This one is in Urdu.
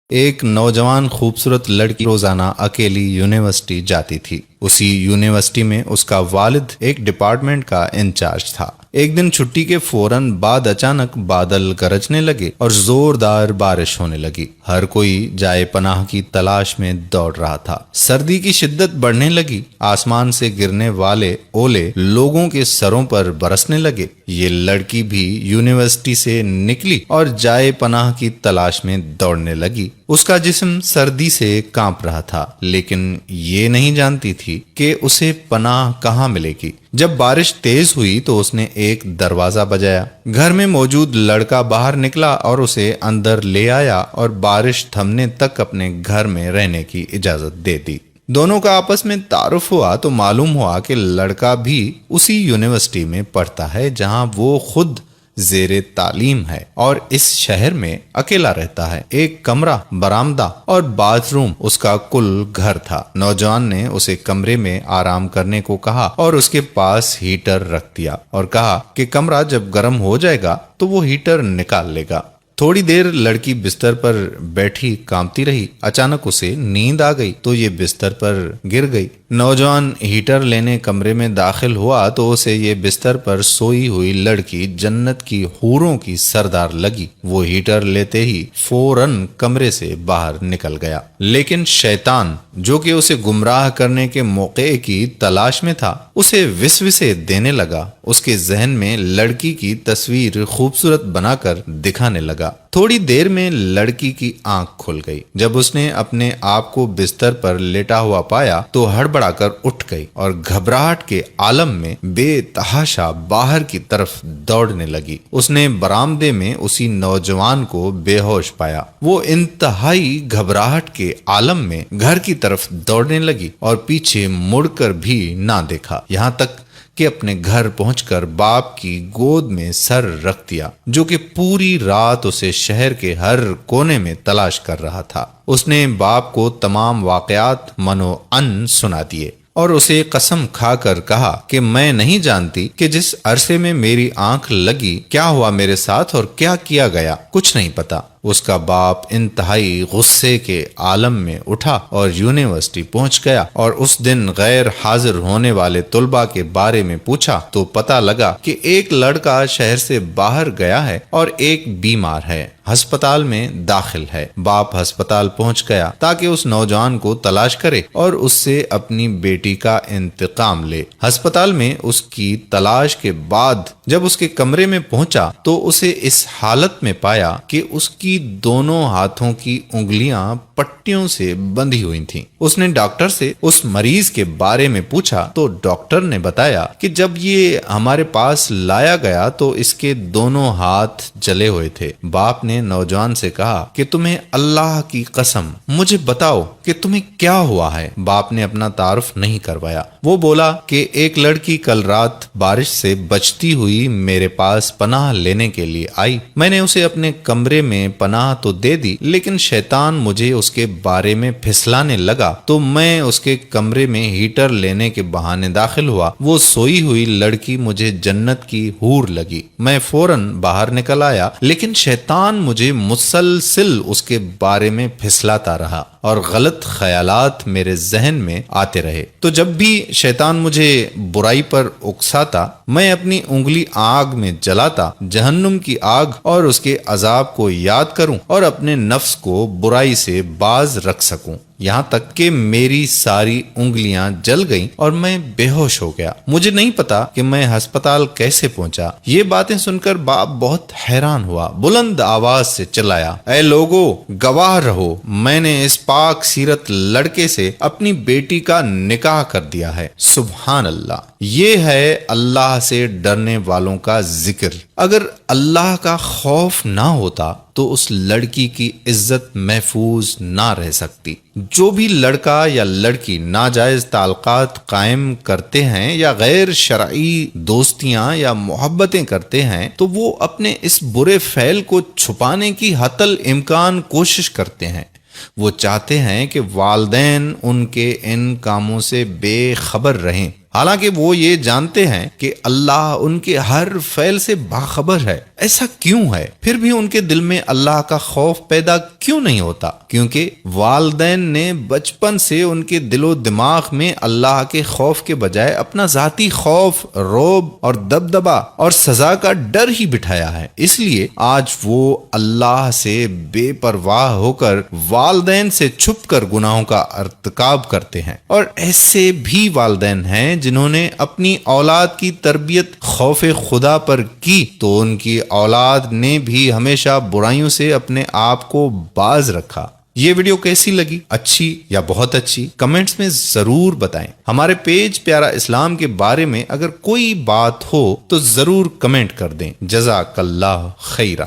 ایک نوجوان خوبصورت لڑکی روزانہ اکیلی یونیورسٹی جاتی تھی۔ اسی یونیورسٹی میں اس کا والد ایک ڈپارٹمنٹ کا انچارج تھا۔ ایک دن چھٹی کے فوراً بعد اچانک بادل گرجنے لگے اور زوردار بارش ہونے لگی۔ ہر کوئی جائے پناہ کی تلاش میں دوڑ رہا تھا۔ سردی کی شدت بڑھنے لگی۔ آسمان سے گرنے والے اولے لوگوں کے سروں پر برسنے لگے۔ یہ لڑکی بھی یونیورسٹی سے نکلی اور جائے پناہ کی تلاش میں دوڑنے لگی۔ اس کا جسم سردی سے کانپ رہا تھا، لیکن یہ نہیں جانتی تھی کہ اسے پناہ کہاں ملے گی۔ جب بارش تیز ہوئی تو اس نے ایک دروازہ بجایا۔ گھر میں موجود لڑکا باہر نکلا اور اسے اندر لے آیا اور بارش تھمنے تک اپنے گھر میں رہنے کی اجازت دے دی۔ دونوں کا آپس میں تعارف ہوا تو معلوم ہوا کہ لڑکا بھی اسی یونیورسٹی میں پڑھتا ہے جہاں وہ خود زیر تعلیم ہے اور اس شہر میں اکیلا رہتا ہے۔ ایک کمرہ، برآمدہ اور باتھ روم اس کا کل گھر تھا۔ نوجوان نے اسے کمرے میں آرام کرنے کو کہا اور اس کے پاس ہیٹر رکھ دیا اور کہا کہ کمرہ جب گرم ہو جائے گا تو وہ ہیٹر نکال لے گا۔ تھوڑی دیر لڑکی بستر پر بیٹھی کانپتی رہی۔ اچانک اسے نیند آ گئی تو یہ بستر پر گر گئی۔ نوجوان ہیٹر لینے کمرے میں داخل ہوا تو اسے یہ بستر پر سوئی ہوئی لڑکی جنت کی حوروں کی سردار لگی۔ وہ ہیٹر لیتے ہی فوراً کمرے سے باہر نکل گیا، لیکن شیطان جو کہ اسے گمراہ کرنے کے موقع کی تلاش میں تھا اسے وسوسے دینے لگا۔ اس کے ذہن میں لڑکی کی تصویر خوبصورت بنا کر دکھانے لگا۔ تھوڑی دیر میں لڑکی کی آنکھ کھل گئی۔ جب اس نے اپنے آپ کو بستر پر لیٹا ہوا پایا تو ہڑبڑا کر اٹھ گئی اور گھبراہٹ کے عالم میں بے تحاشا باہر کی طرف دوڑنے لگی۔ اس نے برآمدے میں اسی نوجوان کو بے ہوش پایا۔ وہ انتہائی گھبراہٹ کے عالم میں گھر کی طرف دوڑنے لگی اور پیچھے مڑ کر بھی نہ دیکھا، یہاں تک کہ اپنے گھر پہنچ کر باپ کی گود میں سر رکھ دیا، جو کہ پوری رات اسے شہر کے ہر کونے میں تلاش کر رہا تھا۔ اس نے باپ کو تمام واقعات منو ان سنا دیے اور اسے قسم کھا کر کہا کہ میں نہیں جانتی کہ جس عرصے میں میری آنکھ لگی کیا ہوا میرے ساتھ اور کیا کیا گیا، کچھ نہیں پتا۔ اس کا باپ انتہائی غصے کے عالم میں اٹھا اور یونیورسٹی پہنچ گیا اور اس دن غیر حاضر ہونے والے طلباء کے بارے میں پوچھا تو پتا لگا کہ ایک لڑکا شہر سے باہر گیا ہے اور ایک بیمار ہے، ہسپتال میں داخل ہے۔ باپ ہسپتال پہنچ گیا تاکہ اس نوجوان کو تلاش کرے اور اس سے اپنی بیٹی کا انتقام لے۔ ہسپتال میں اس کی تلاش کے بعد جب اس کے کمرے میں پہنچا تو اسے اس حالت میں پایا کہ اس کی دونوں ہاتھوں کی انگلیاں پٹیوں سے بندھی ہوئی تھیں۔ اس نے ڈاکٹر سے اس مریض کے بارے میں پوچھا تو ڈاکٹر نے بتایا کہ جب یہ ہمارے پاس لایا گیا تو اس کے دونوں ہاتھ جلے ہوئے تھے۔ باپ نے نوجوان سے کہا کہ تمہیں اللہ کی قسم مجھے بتاؤ کہ تمہیں کیا ہوا ہے۔ باپ نے اپنا تعارف نہیں کروایا۔ وہ بولا کہ ایک لڑکی کل رات بارش سے بچتی ہوئی میرے پاس پناہ لینے کے لیے آئی۔ میں نے اسے اپنے کمرے میں پناہ تو دے دی، لیکن شیطان مجھے اس کے بارے میں پھسلانے لگا تو میں اس کے کمرے میں ہیٹر لینے کے بہانے داخل ہوا۔ وہ سوئی ہوئی لڑکی مجھے جنت کی حور لگی۔ میں فوراً باہر نکل آیا، لیکن شیطان مجھے مسلسل اس کے بارے میں پھسلاتا رہا اور غلط خیالات میرے ذہن میں آتے رہے۔ تو جب بھی شیطان مجھے برائی پر اکساتا میں اپنی انگلی آگ میں جلاتا، جہنم کی آگ اور اس کے عذاب کو یاد کروں اور اپنے نفس کو برائی سے باز رکھ سکوں، یہاں تک کہ میری ساری انگلیاں جل گئیں اور میں بے ہوش ہو گیا۔ مجھے نہیں پتا کہ میں ہسپتال کیسے پہنچا۔ یہ باتیں سن کر باپ بہت حیران ہوا، بلند آواز سے چلایا، اے لوگو، گواہ رہو، میں نے اس پاک سیرت لڑکے سے اپنی بیٹی کا نکاح کر دیا ہے۔ سبحان اللہ، یہ ہے اللہ سے ڈرنے والوں کا ذکر۔ اگر اللہ کا خوف نہ ہوتا تو اس لڑکی کی عزت محفوظ نہ رہ سکتی۔ جو بھی لڑکا یا لڑکی ناجائز تعلقات قائم کرتے ہیں یا غیر شرعی دوستیاں یا محبتیں کرتے ہیں تو وہ اپنے اس برے فعل کو چھپانے کی حتی الامکان کوشش کرتے ہیں۔ وہ چاہتے ہیں کہ والدین ان کے ان کاموں سے بے خبر رہیں۔ حالانکہ وہ یہ جانتے ہیں کہ اللہ ان کے ہر فعل سے باخبر ہے۔ ایسا کیوں ہے؟ پھر بھی ان کے دل میں اللہ کا خوف پیدا کیوں نہیں ہوتا؟ کیونکہ والدین نے بچپن سے ان کے دل و دماغ میں اللہ کے خوف کے بجائے اپنا ذاتی خوف، رعب اور دبدبا اور سزا کا ڈر ہی بٹھایا ہے۔ اس لیے آج وہ اللہ سے بے پرواہ ہو کر والدین سے چھپ کر گناہوں کا ارتکاب کرتے ہیں۔ اور ایسے بھی والدین ہیں جنہوں نے اپنی اولاد کی تربیت خوف خدا پر کی تو ان کی اولاد نے بھی ہمیشہ برائیوں سے اپنے آپ کو باز رکھا۔ یہ ویڈیو کیسی لگی؟ اچھی یا بہت اچھی؟ کمنٹس میں ضرور بتائیں۔ ہمارے پیج پیارا اسلام کے بارے میں اگر کوئی بات ہو تو ضرور کمنٹ کر دیں۔ جزاک اللہ خیرہ۔